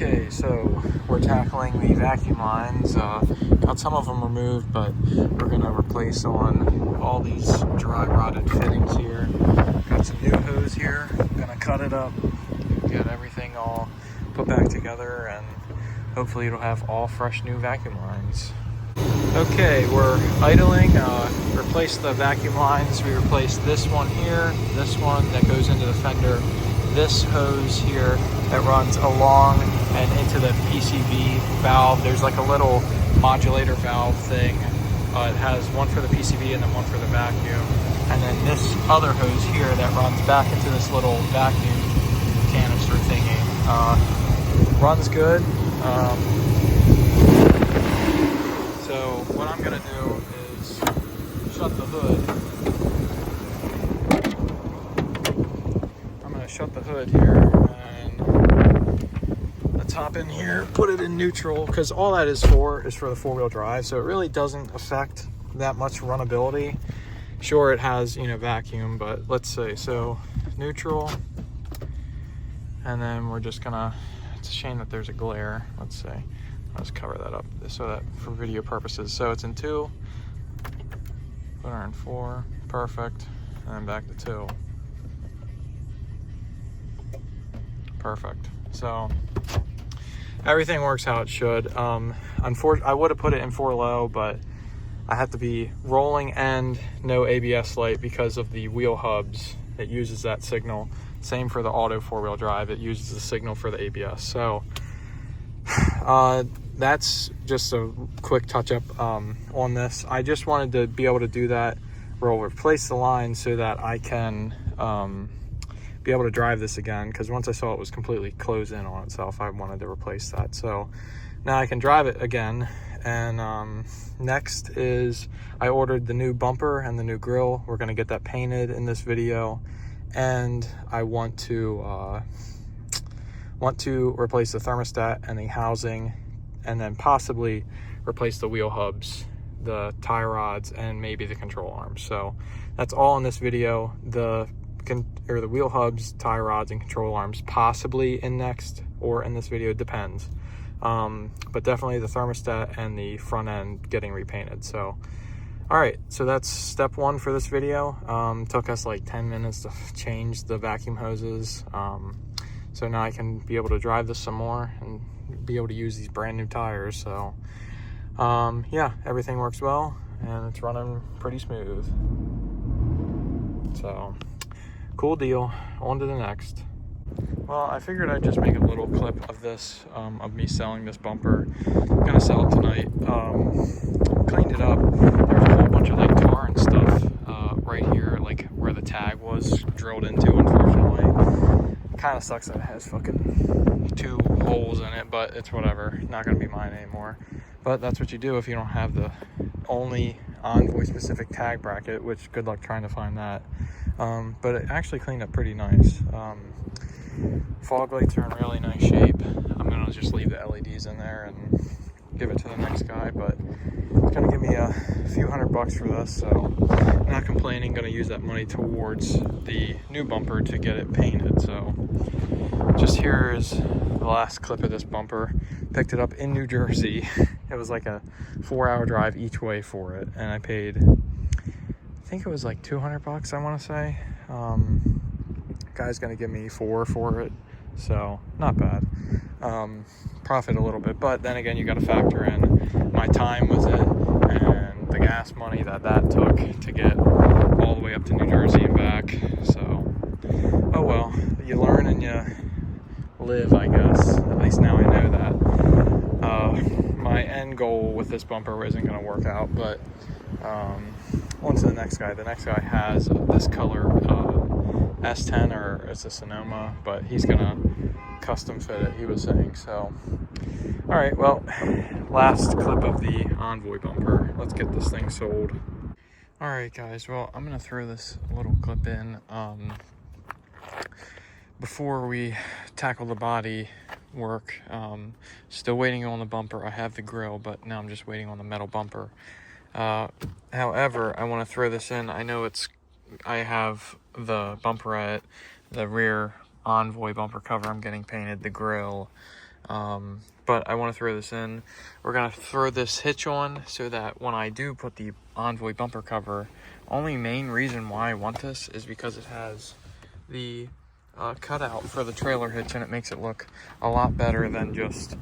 Okay, so we're tackling the vacuum lines. Got some of them removed, but we're gonna replace on all these dry rotted fittings here. Got some new hose here. Gonna cut it up, get everything all put back together, and hopefully it'll have all fresh new vacuum lines. Okay, we're idling, replaced the vacuum lines. We replaced this one here, this one that goes into the fender, this hose here that runs along and into the PCV valve. There's like a little modulator valve thing. It has one for the PCV and then one for the vacuum. And then this other hose here that runs back into this little vacuum canister thingy. Runs good. So what I'm gonna do is shut the hood. I'm gonna shut the hood here and let's hop in here, put it in neutral, because all that is for the four-wheel drive, so it really doesn't affect that much runnability. Sure, it has, vacuum, but let's say, so neutral, and then we're just gonna, it's a shame that there's a glare, let's say. Let's cover that up so that for video purposes. So it's in 2, put her in 4, perfect, and then back to 2. Perfect. So everything works how it should. Unfortunately, I would have put it in 4 low, but I had to be rolling and no ABS light because of the wheel hubs. It uses that signal. Same for the auto 4-wheel drive. It uses the signal for the ABS. So that's just a quick touch-up on this. I just wanted to be able to do that. We'll replace the line so that I can be able to drive this again, because once I saw it was completely closed in on itself, I wanted to replace that. So now I can drive it again. And next is I ordered the new bumper and the new grille. We're going to get that painted in this video, and I want to replace the thermostat and the housing, and then possibly replace the wheel hubs, the tie rods, and maybe the control arms. So that's all in this video. The wheel hubs, tie rods, and control arms possibly in next or in this video, it depends. But definitely the thermostat and the front end getting repainted. So all right, so that's step 1 for this video. Took us like 10 minutes to change the vacuum hoses. So now I can be able to drive this some more and be able to use these brand new tires. So yeah, everything works well and it's running pretty smooth. So cool deal. On to the next. Well, I figured I'd just make a little clip of this, of me selling this bumper. I'm gonna sell it tonight. Cleaned it up. There's a whole bunch of like tar and stuff right here, like where the tag was drilled into, unfortunately. Kind of sucks that it has fucking 2 holes in it, but it's whatever. Not gonna be mine anymore. But that's what you do if you don't have the only Envoy specific tag bracket, which good luck trying to find that. But it actually cleaned up pretty nice. Fog lights are in really nice shape. I'm gonna just leave the LEDs in there and give it to the next guy, but it's gonna give me a few $100 for this, so I'm not complaining. Gonna use that money towards the new bumper to get it painted. So just here is the last clip of this bumper. Picked it up in New Jersey. It was like a 4-hour drive each way for it, and I paid, I think it was like $200, I want to say. Guy's gonna give me 4 for it, so not bad. Profit a little bit, but then again, you got to factor in my time with it and the gas money that took to get all the way up to New Jersey and back. So oh well, you learn and you live, I guess. At least now I know that. My end goal with this bumper isn't going to work out, but on to the next guy. The next guy has this color S10, or it's a Sonoma, but he's going to custom fit it, he was saying. So all right, well, last clip of the Envoy bumper. Let's get this thing sold. All right, guys, well, I'm going to throw this little clip in before we tackle the body work. Still waiting on the bumper. I have the grill, but now I'm just waiting on the metal bumper. However, I want to throw this in. I know I have the bumperette, the rear Envoy bumper cover I'm getting painted, the grill, But I want to throw this in. We're going to throw this hitch on so that when I do put the Envoy bumper cover, only main reason why I want this is because it has the cutout for the trailer hitch, and it makes it look a lot better than just,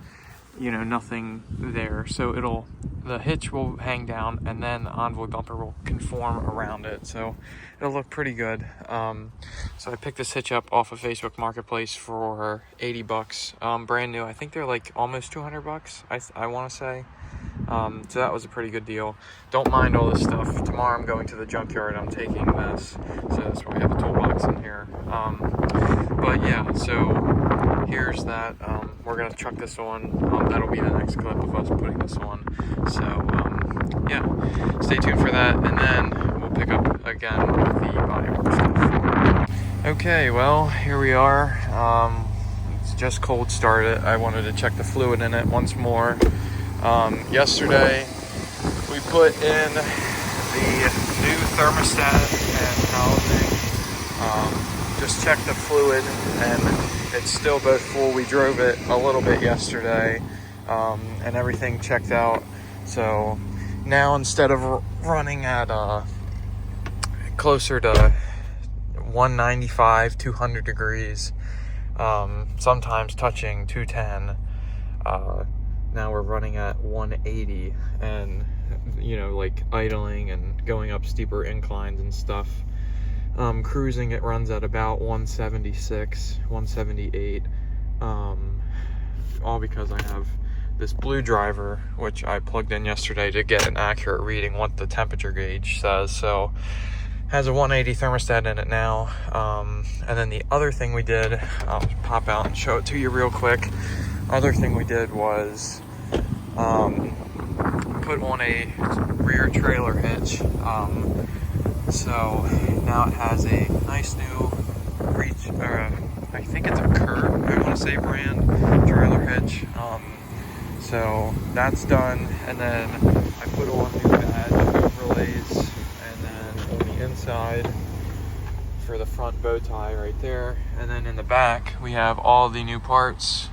you know, nothing there. So the hitch will hang down, and then the Envoy bumper will conform around it, so it'll look pretty good. So I picked this hitch up off of Facebook Marketplace for $80, brand new. I think they're like almost $200, I want to say. So that was a pretty good deal. Don't mind all this stuff. Tomorrow I'm going to the junkyard. I'm taking this, so that's why we have a toolbox in here. But yeah, so here's that. We're gonna chuck this on. That'll be the next clip of us putting this on. So yeah, stay tuned for that, and then we'll pick up again with the bodywork stuff. Okay, well, here we are. It's just cold started. I wanted to check the fluid in it once more. Yesterday we put in the new thermostat and housing. Just checked the fluid, and it's still both full. We drove it a little bit yesterday, and everything checked out. So now, instead of running at closer to 195, 200 degrees, sometimes touching 210, now we're running at 180, and, you know, like idling and going up steeper inclines and stuff. Cruising, it runs at about 176, 178, all because I have this blue driver, which I plugged in yesterday to get an accurate reading what the temperature gauge says. So has a 180 thermostat in it now. And then the other thing we did, I'll pop out and show it to you real quick. Other thing we did was put on a rear trailer hitch. So now it has a nice new I think it's a Curve, I want to say, brand trailer hitch. So that's done, and then I put on new badge overlays, and then on the inside for the front bow tie right there, and then in the back we have all the new parts,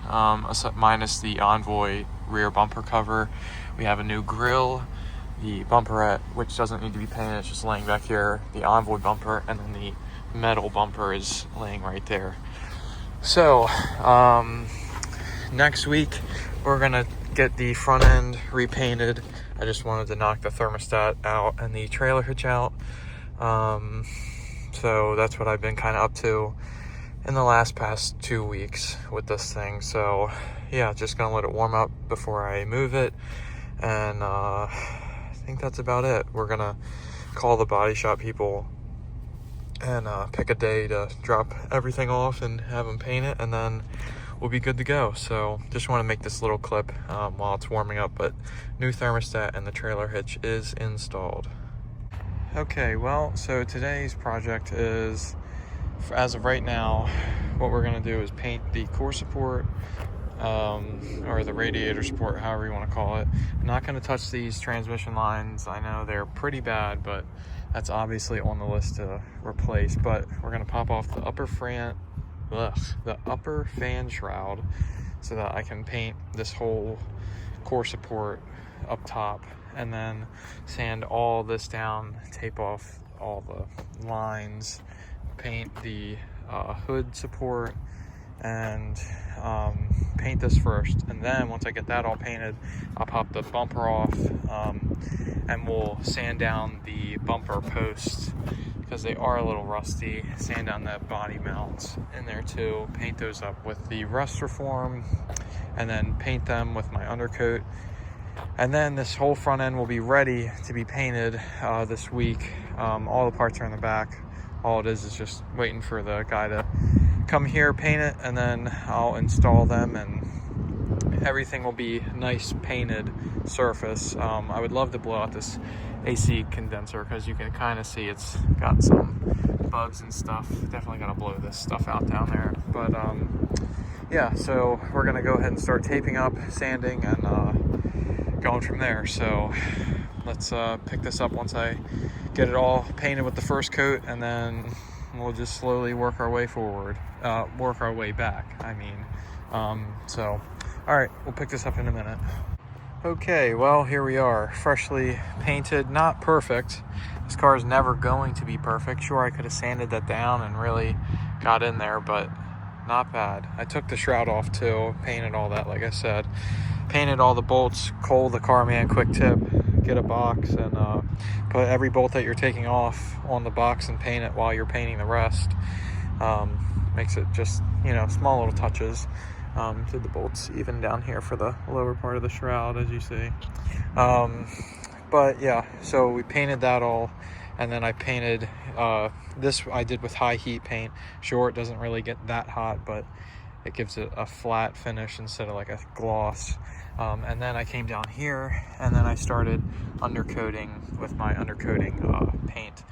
minus the Envoy rear bumper cover. We have a new grille, the bumperette, which doesn't need to be painted, it's just laying back here, the Envoy bumper, and then the metal bumper is laying right there. So next week we're gonna get the front end repainted. I just wanted to knock the thermostat out and the trailer hitch out. So that's what I've been kind of up to in the past 2 weeks with this thing. So yeah, just gonna let it warm up before I move it, and I think that's about it. We're gonna call the body shop people and pick a day to drop everything off and have them paint it, and then we'll be good to go. So just want to make this little clip while it's warming up, but new thermostat and the trailer hitch is installed. Okay, well, so today's project is, as of right now, what we're going to do is paint the core support, or the radiator support, however you want to call it. I'm not going to touch these transmission lines. I know they're pretty bad, but that's obviously on the list to replace. But we're going to pop off the upper fan shroud so that I can paint this whole core support up top, and then sand all this down, tape off all the lines, paint the hood support, and paint this first. And then once I get that all painted, I'll pop the bumper off, and we'll sand down the bumper posts because they are a little rusty. Sand down the body mounts in there too, paint those up with the rust reform, and then paint them with my undercoat. And then this whole front end will be ready to be painted this week. All the parts are in the back. All it is just waiting for the guy to come here, paint it, and then I'll install them, and everything will be nice painted surface. I would love to blow out this AC condenser because you can kind of see it's got some bugs and stuff. Definitely gonna blow this stuff out down there. But yeah, so we're gonna go ahead and start taping up, sanding, and going from there. So let's pick this up once I get it all painted with the first coat, and then we'll just slowly work our way forward, work our way back, I mean. So All right, we'll pick this up in a minute. Okay, well, here we are, freshly painted, not perfect. This car is never going to be perfect. Sure, I could have sanded that down and really got in there, but not bad. I took the shroud off too, painted all that, like I said. Painted all the bolts, Cole the carman quick tip, get a box and put every bolt that you're taking off on the box and paint it while you're painting the rest. Makes it just, you know, small little touches. Did the bolts even down here for the lower part of the shroud, as you see. But yeah, so we painted that all, and then I painted this I did with high heat paint. Sure, it doesn't really get that hot, but it gives it a flat finish instead of like a gloss. And then I came down here and then I started undercoating with my undercoating paint.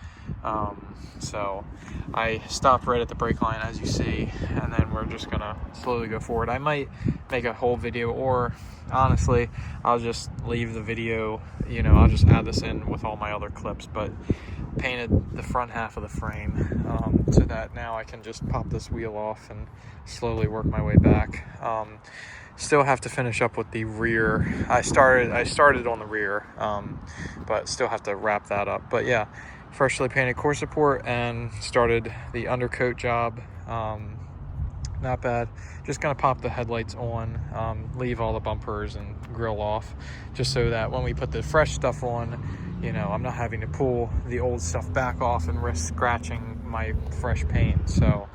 So I stopped right at the brake line, as you see, and then we're just gonna slowly go forward. I might make a whole video, or honestly, I'll just leave the video, you know, I'll just add this in with all my other clips, but painted the front half of the frame so that now I can just pop this wheel off and slowly work my way back. Still have to finish up with the rear. I started on the rear, but still have to wrap that up. But yeah, freshly painted core support and started the undercoat job. Not bad. Just gonna pop the headlights on, leave all the bumpers and grill off, just so that when we put the fresh stuff on, you know, I'm not having to pull the old stuff back off and risk scratching my fresh paint. So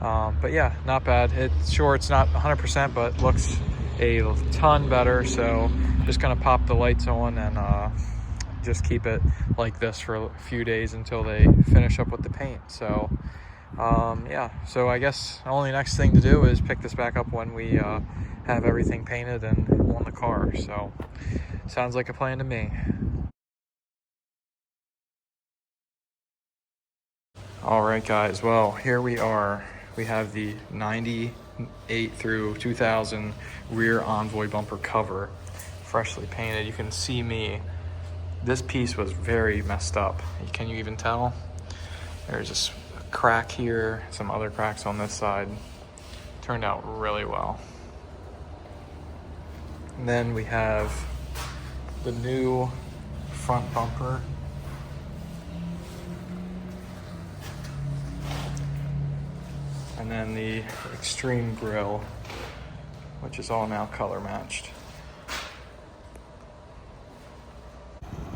but yeah, not bad. It's not 100%, but looks a ton better. So just gonna pop the lights on and just keep it like this for a few days until they finish up with the paint. So yeah, so I guess the only next thing to do is pick this back up when we have everything painted and on the car. So sounds like a plan to me. All right, guys, well, here we are. We have the 98 through 2000 rear Envoy bumper cover, freshly painted. You can see me. This piece was very messed up. Can you even tell? There's a crack here, some other cracks on this side. Turned out really well. And then we have the new front bumper. And then the extreme grille, which is all now color matched.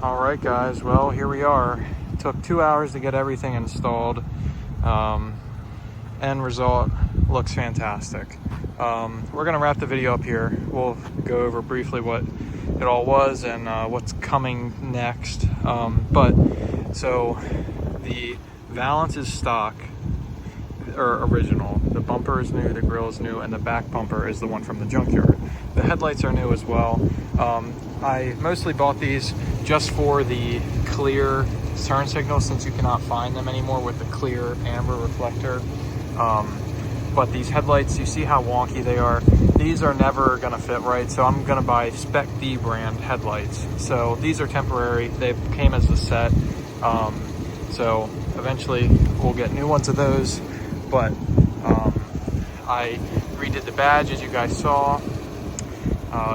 All right, guys, well, here we are. It took 2 hours to get everything installed. End result looks fantastic. We're gonna wrap the video up here. We'll go over briefly what it all was and what's coming next. So the valance is stock, or original. The bumper is new, the grille is new, and the back bumper is the one from the junkyard. The headlights are new as well. I mostly bought these just for the clear turn signals, since you cannot find them anymore with the clear amber reflector. But these headlights, you see how wonky they are. These are never gonna fit right, so I'm gonna buy Spec D brand headlights. So these are temporary. They came as a set. So eventually we'll get new ones of those. But I redid the badge, as you guys saw.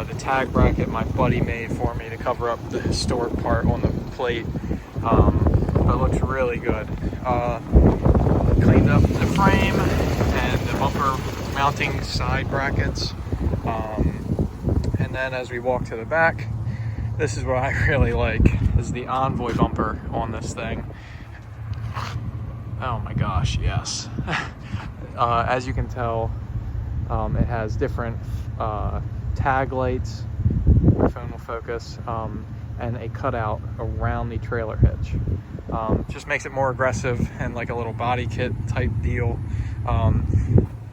The tag bracket my buddy made for me to cover up the historic part on the plate. It looks really good. Cleaned up the frame and the bumper mounting side brackets. And then as we walk to the back, this is what I really like, is the Envoy bumper on this thing. Oh my gosh, yes. As you can tell, it has different tag lights, my phone will focus, and a cutout around the trailer hitch. Just makes it more aggressive and like a little body kit type deal.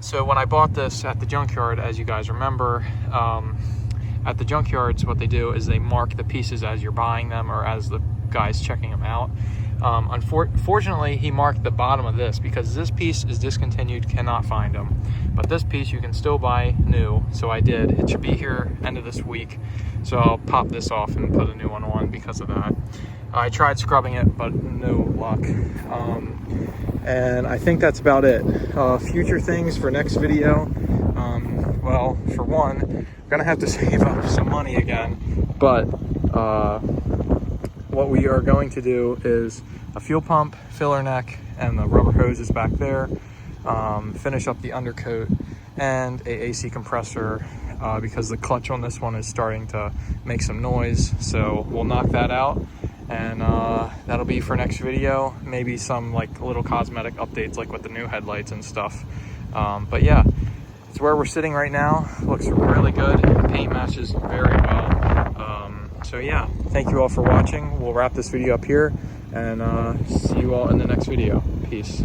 So when I bought this at the junkyard, as you guys remember, at the junkyards, what they do is they mark the pieces as you're buying them or as the guy's checking them out. Unfortunately, he marked the bottom of this because this piece is discontinued, cannot find them. But this piece you can still buy new, so I did. It should be here end of this week. So I'll pop this off and put a new one on because of that. I tried scrubbing it, but no luck. And I think that's about it. Future things for next video. well, for one, I'm gonna have to save up some money again, but what we are going to do is a fuel pump, filler neck, and the rubber hose is back there. Finish up the undercoat and a AC compressor because the clutch on this one is starting to make some noise. So we'll knock that out, and that'll be for next video. Maybe some like little cosmetic updates like with the new headlights and stuff. But yeah, it's where we're sitting right now. Looks really good. Paint matches very well. So yeah, thank you all for watching. We'll wrap this video up here, and see you all in the next video. Peace.